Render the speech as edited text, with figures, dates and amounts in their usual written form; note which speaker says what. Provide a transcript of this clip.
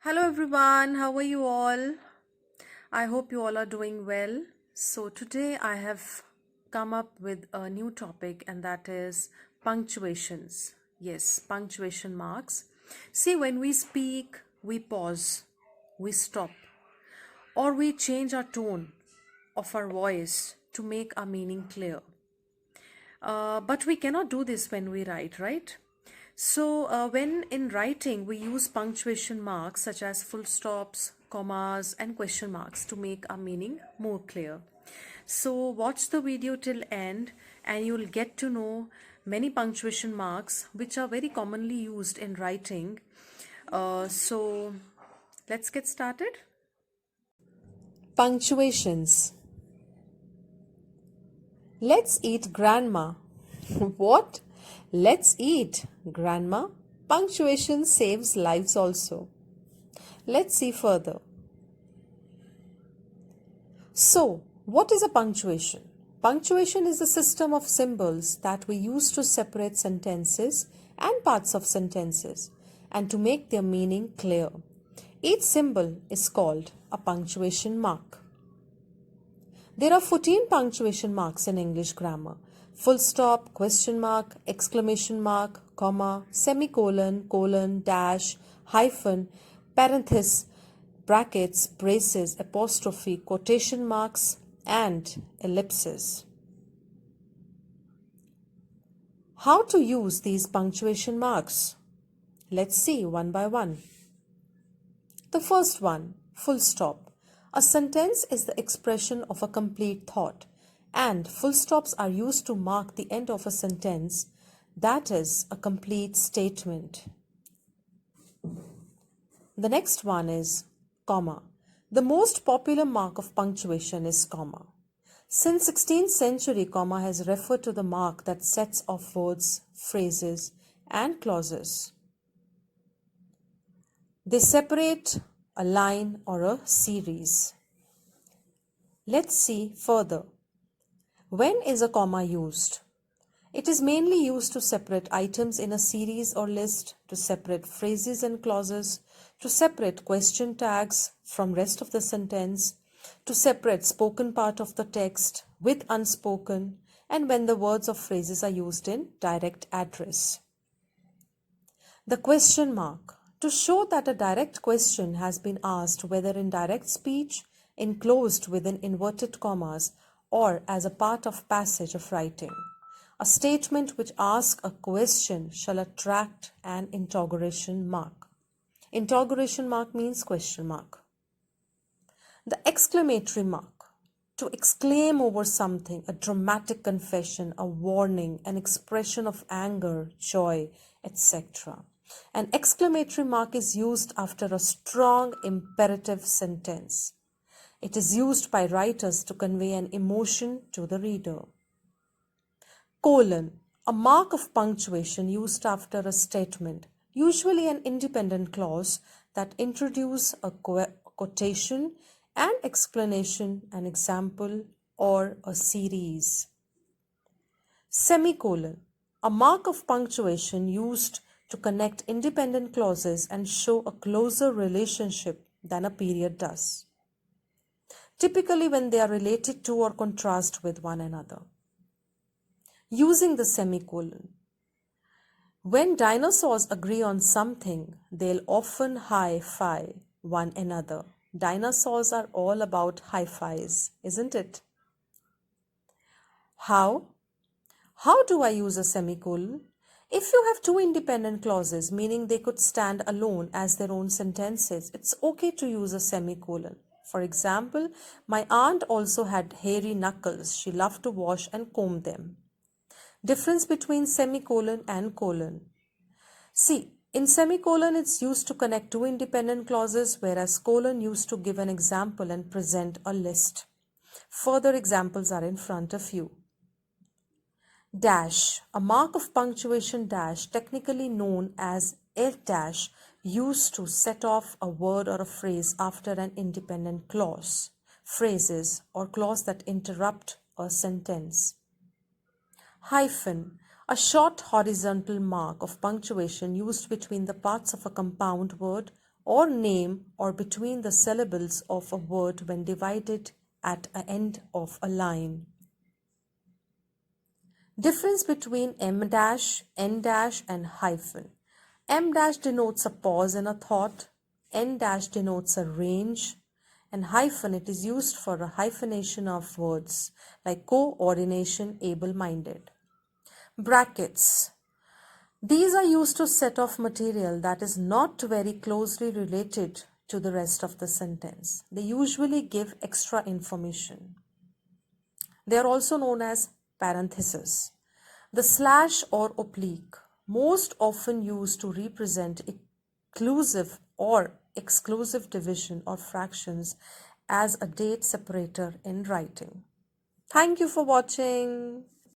Speaker 1: Hello everyone, how are you all? I hope you all are doing well. So, today I have come up with a new topic, and that is punctuations. Yes, punctuation marks. See, when we speak, we pause, we stop, or we change our tone of our voice to make our meaning clear. But we cannot do this when we write, right? So, when in writing, we use punctuation marks such as full stops, commas, and question marks to make our meaning more clear. So, watch the video till end, and you'll get to know many punctuation marks which are very commonly used in writing. So, let's get started. Punctuations. Let's eat, Grandma. What? Let's eat, Grandma. Punctuation saves lives also. Let's see further. So, what is a punctuation? Punctuation is a system of symbols that we use to separate sentences and parts of sentences and to make their meaning clear. Each symbol is called a punctuation mark. There are 14 punctuation marks in English grammar. Full stop, question mark, exclamation mark, comma, semicolon, colon, dash, hyphen, parenthesis, brackets, braces, apostrophe, quotation marks, and ellipses. How to use these punctuation marks? Let's see one by one. The first one, full stop. A sentence is the expression of a complete thought, and full stops are used to mark the end of a sentence, that is, a complete statement. The next one is comma. The most popular mark of punctuation is comma. Since 16th century, comma has referred to the mark that sets off words, phrases, and clauses. They separate a line or a series. Let's see further. When is a comma used? It is mainly used to separate items in a series or list, to separate phrases and clauses, to separate question tags from rest of the sentence, to separate spoken part of the text with unspoken, and when the words or phrases are used in direct address. The question mark. To show that a direct question has been asked, whether in direct speech, enclosed within inverted commas, or as a part of passage of writing. A statement which asks a question shall attract an interrogation mark. Interrogation mark means question mark. The exclamatory mark. To exclaim over something, a dramatic confession, a warning, an expression of anger, joy, etc. An exclamatory mark is used after a strong imperative sentence. It is used by writers to convey an emotion to the reader. Colon, a mark of punctuation used after a statement, usually an independent clause that introduces a quotation, an explanation, an example, or a series. Semicolon, a mark of punctuation used to connect independent clauses and show a closer relationship than a period does, typically when they are related to or contrast with one another. Using the semicolon. When dinosaurs agree on something, they'll often high-five one another. Dinosaurs are all about high-fives, isn't it? How? How do I use a semicolon? If you have two independent clauses, meaning they could stand alone as their own sentences, it's okay to use a semicolon. For example, my aunt also had hairy knuckles. She loved to wash and comb them. Difference between semicolon and colon. See, in semicolon it's used to connect two independent clauses, whereas colon used to give an example and present a list. Further examples are in front of you. Dash, a mark of punctuation dash, technically known as F dash, used to set off a word or a phrase after an independent clause. Phrases or clause that interrupt a sentence. Hyphen, a short horizontal mark of punctuation used between the parts of a compound word or name or between the syllables of a word when divided at the end of a line. Difference between M dash, N dash and hyphen. M dash denotes a pause in a thought, N dash denotes a range, and hyphen, it is used for a hyphenation of words like coordination, able-minded. Brackets. These are used to set off material that is not very closely related to the rest of the sentence. They usually give extra information. They are also known as parentheses. The slash or oblique, most often used to represent inclusive or exclusive division or fractions as a date separator in writing. Thank you for watching.